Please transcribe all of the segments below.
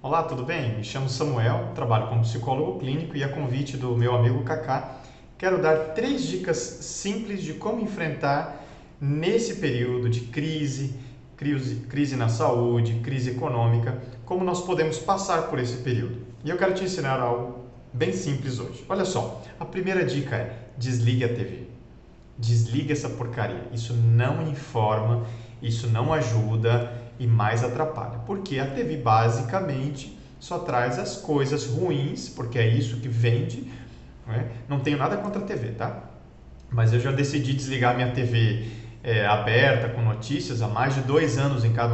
Olá, tudo bem? Me chamo Samuel, trabalho como psicólogo clínico e a convite do meu amigo Kaká, quero dar 3 dicas simples de como enfrentar nesse período de crise na saúde, crise econômica, como nós podemos passar por esse período. E eu quero te ensinar algo bem simples hoje. Olha só, a primeira dica é desligue a TV. Desliga essa porcaria. Isso não informa, isso não ajuda e mais atrapalha. Porque a TV basicamente só traz as coisas ruins, porque é isso que vende. Né? Não tenho nada contra a TV, tá? Mas eu já decidi desligar minha TV aberta com notícias há mais de 2 anos em casa,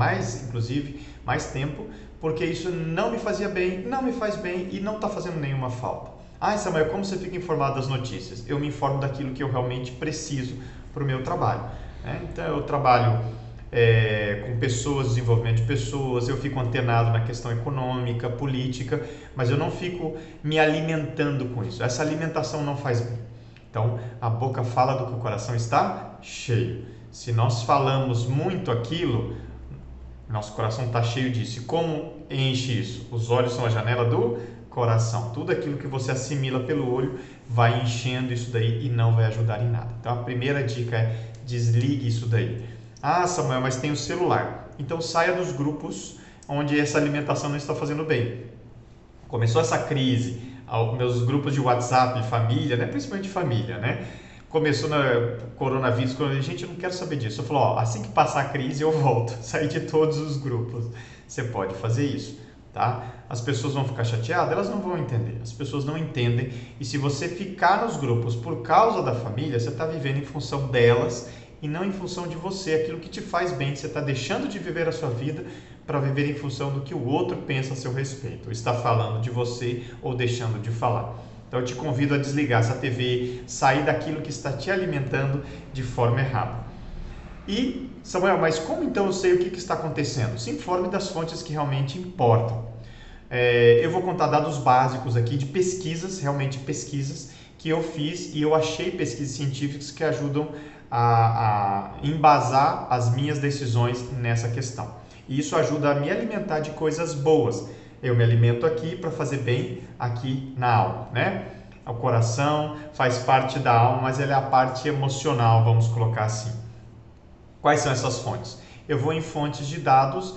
mais tempo, porque isso não me fazia bem, não me faz bem e não está fazendo nenhuma falta. Ah, Samuel, como você fica informado das notícias? Eu me informo daquilo que eu realmente preciso para o meu trabalho. Né? Então eu trabalho com pessoas, desenvolvimento de pessoas, eu fico antenado na questão econômica, política, mas eu não fico me alimentando com isso. Essa alimentação não faz bem. Então, a boca fala do que o coração está cheio. Se nós falamos muito aquilo, nosso coração está cheio disso. E como enche isso? Os olhos são a janela do coração. Tudo aquilo que você assimila pelo olho vai enchendo isso daí e não vai ajudar em nada. Então, a primeira dica é desligue isso daí. Ah, Samuel, mas tem o celular. Então, saia dos grupos onde essa alimentação não está fazendo bem. Começou essa crise, meus grupos de WhatsApp, família, né? Principalmente família, né? Começou no coronavírus, gente, eu não quero saber disso. Eu falo, ó, assim que passar a crise eu volto, sair de todos os grupos. Você pode fazer isso, tá? As pessoas vão ficar chateadas, elas não vão entender. As pessoas não entendem e se você ficar nos grupos por causa da família, você está vivendo em função delas e não em função de você, aquilo que te faz bem. Você está deixando de viver a sua vida para viver em função do que o outro pensa a seu respeito, ou está falando de você ou deixando de falar. Então eu te convido a desligar essa TV, sair daquilo que está te alimentando de forma errada. E, Samuel, mas como então eu sei o que está acontecendo? Se informe das fontes que realmente importam. Eu vou contar dados básicos aqui de pesquisas, realmente pesquisas, que eu fiz e eu achei pesquisas científicas que ajudam a embasar as minhas decisões nessa questão. E isso ajuda a me alimentar de coisas boas. Eu me alimento aqui para fazer bem aqui na alma, né? O coração faz parte da alma, mas ele é a parte emocional, vamos colocar assim. Quais são essas fontes? Eu vou em fontes de dados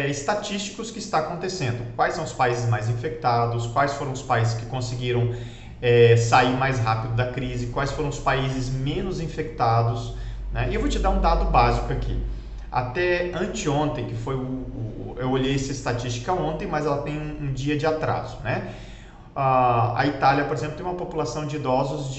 estatísticos que está acontecendo. Quais são os países mais infectados? Quais foram os países que conseguiram sair mais rápido da crise? Quais foram os países menos infectados? Né? E eu vou te dar um dado básico aqui. Até anteontem, que foi eu olhei essa estatística ontem, mas ela tem um dia de atraso, né? A Itália, por exemplo, tem uma população de idosos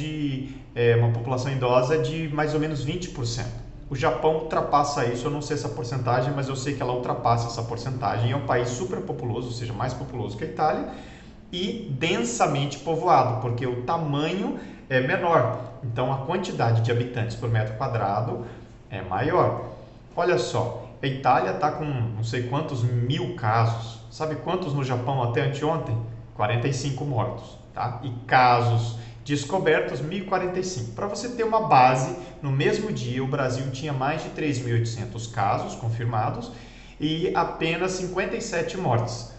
uma população idosa de mais ou menos 20%. O Japão ultrapassa isso, eu não sei essa porcentagem, mas eu sei que ela ultrapassa essa porcentagem. É um país super populoso, ou seja, mais populoso que a Itália, e densamente povoado, porque o tamanho é menor. Então, a quantidade de habitantes por metro quadrado é maior. Olha só, a Itália está com não sei quantos mil casos. Sabe quantos no Japão até anteontem? 45 mortos, tá? E casos descobertos, 1.045. Para você ter uma base, no mesmo dia o Brasil tinha mais de 3.800 casos confirmados e apenas 57 mortes.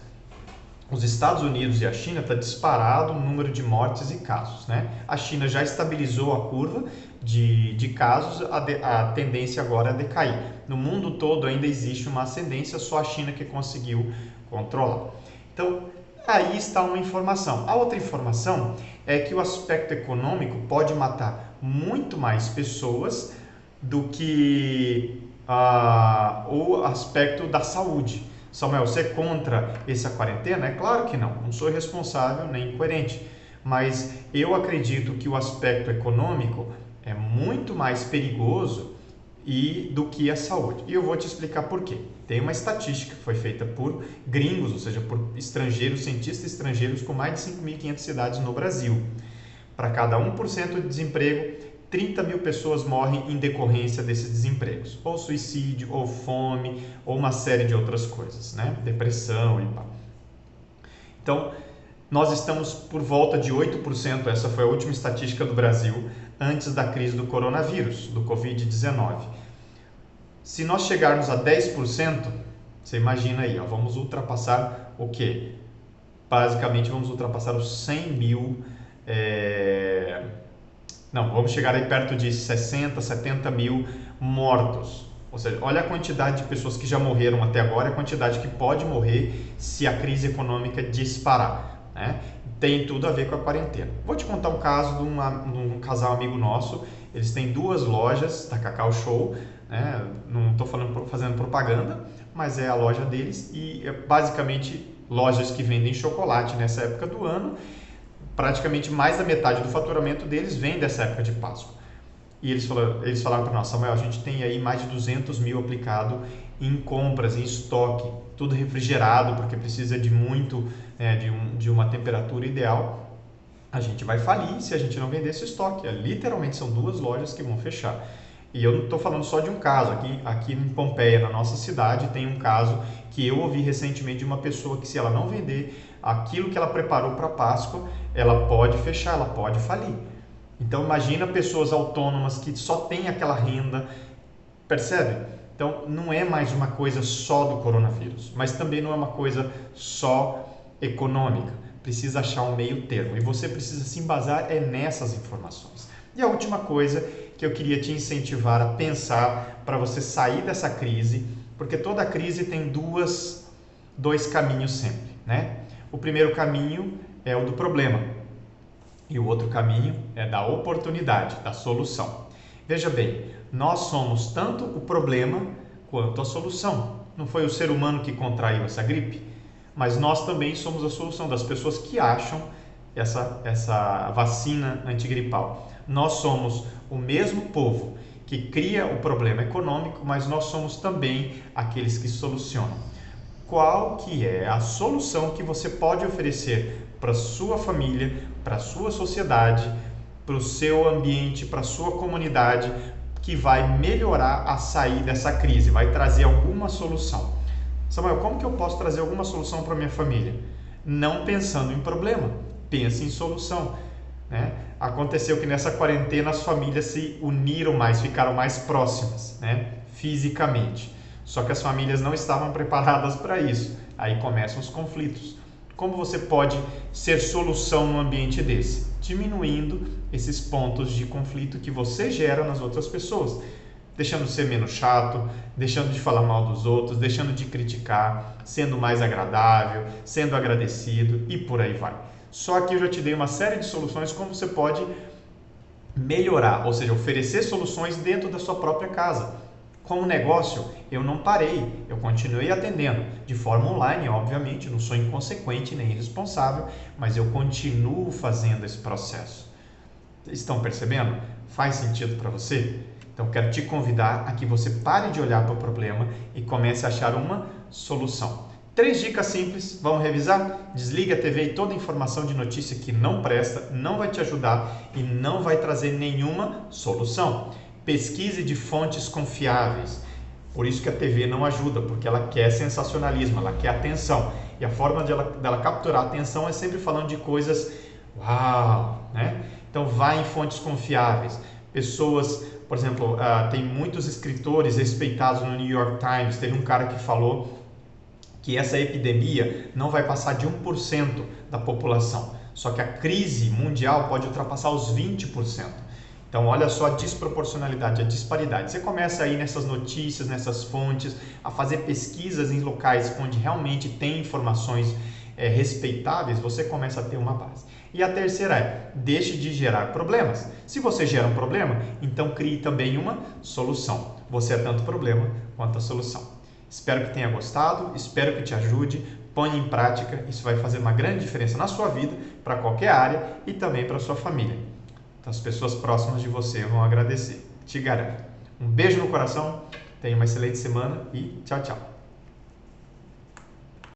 Os Estados Unidos e a China está disparado o número de mortes e casos, né? A China já estabilizou a curva de casos, a tendência agora é decair. No mundo todo ainda existe uma ascendência, só a China que conseguiu controlar. Então, aí está uma informação. A outra informação é que o aspecto econômico pode matar muito mais pessoas do que o aspecto da saúde. Samuel, você é contra essa quarentena? É claro que não. Não sou irresponsável nem incoerente. Mas eu acredito que o aspecto econômico é muito mais perigoso do que a saúde. E eu vou te explicar por quê. Tem uma estatística que foi feita por gringos, ou seja, por estrangeiros, cientistas estrangeiros com mais de 5.500 cidades no Brasil. Para cada 1% de desemprego, 30 mil pessoas morrem em decorrência desses desempregos, ou suicídio, ou fome, ou uma série de outras coisas, né? Depressão e pá. Então, nós estamos por volta de 8%, essa foi a última estatística do Brasil, antes da crise do coronavírus, do Covid-19. Se nós chegarmos a 10%, Você imagina aí, ó, vamos ultrapassar o quê? Basicamente vamos ultrapassar os 100 mil, não, vamos chegar aí perto de 60, 70 mil mortos. Ou seja, olha a quantidade de pessoas que já morreram até agora e a quantidade que pode morrer se a crise econômica disparar, né? Tem tudo a ver com a quarentena. Vou te contar um caso de um casal amigo nosso. Eles têm 2 lojas da Cacau Show, né? Não estou fazendo propaganda, mas é a loja deles e é basicamente lojas que vendem chocolate nessa época do ano. Praticamente mais da metade do faturamento deles vem dessa época de Páscoa. E eles falaram para nós: Samuel, a gente tem aí mais de 200 mil aplicado em compras, em estoque, tudo refrigerado, porque precisa de muito, né, de uma temperatura ideal. A gente vai falir se a gente não vender esse estoque. Literalmente são 2 lojas que vão fechar. E eu não estou falando só de um caso. Aqui em Pompeia, na nossa cidade, tem um caso que eu ouvi recentemente de uma pessoa que, se ela não vender aquilo que ela preparou para Páscoa, ela pode fechar, ela pode falir. Então imagina pessoas autônomas que só têm aquela renda, percebe? Então não é mais uma coisa só do coronavírus, mas também não é uma coisa só econômica. Precisa achar um meio termo e você precisa se embasar nessas informações. E a última coisa que eu queria te incentivar a pensar para você sair dessa crise, porque toda crise tem dois caminhos sempre, né? O primeiro caminho é o do problema. E o outro caminho é da oportunidade, da solução. Veja bem, nós somos tanto o problema quanto a solução. Não foi o ser humano que contraiu essa gripe, mas nós também somos a solução das pessoas que acham essa vacina antigripal. Nós somos o mesmo povo que cria o problema econômico, mas nós somos também aqueles que solucionam. Qual que é a solução que você pode oferecer para sua família, para sua sociedade, para o seu ambiente, para a sua comunidade, que vai melhorar a sair dessa crise, vai trazer alguma solução? Samuel, como que eu posso trazer alguma solução para minha família? Não pensando em problema, pense em solução, né? Aconteceu que nessa quarentena as famílias se uniram mais, ficaram mais próximas, né? Fisicamente. Só que as famílias não estavam preparadas para isso. Aí começam os conflitos. Como você pode ser solução num ambiente desse? Diminuindo esses pontos de conflito que você gera nas outras pessoas. Deixando de ser menos chato, deixando de falar mal dos outros, deixando de criticar, sendo mais agradável, sendo agradecido e por aí vai. Só que eu já te dei uma série de soluções como você pode melhorar, ou seja, oferecer soluções dentro da sua própria casa. Como negócio, eu não parei, eu continuei atendendo de forma online, obviamente, não sou inconsequente nem irresponsável, mas eu continuo fazendo esse processo. Estão percebendo? Faz sentido para você? Então, quero te convidar a que você pare de olhar para o problema e comece a achar uma solução. 3 dicas simples, vamos revisar? Desliga a TV e toda informação de notícia que não presta, não vai te ajudar e não vai trazer nenhuma solução. Pesquise de fontes confiáveis. Por isso que a TV não ajuda, porque ela quer sensacionalismo, ela quer atenção. E a forma dela capturar a atenção é sempre falando de coisas uau, né? Então vá em fontes confiáveis. Pessoas, por exemplo, tem muitos escritores respeitados no New York Times. Teve um cara que falou que essa epidemia não vai passar de 1% da população. Só que a crise mundial pode ultrapassar os 20%. Então, olha só a desproporcionalidade, a disparidade. Você começa aí nessas notícias, nessas fontes, a fazer pesquisas em locais onde realmente tem informações respeitáveis, você começa a ter uma base. E a terceira é, deixe de gerar problemas. Se você gera um problema, então crie também uma solução. Você é tanto problema quanto a solução. Espero que tenha gostado, espero que te ajude, ponha em prática, isso vai fazer uma grande diferença na sua vida, para qualquer área e também para a sua família. As pessoas próximas de você vão agradecer, te garanto. Um beijo no coração, tenha uma excelente semana e tchau, tchau.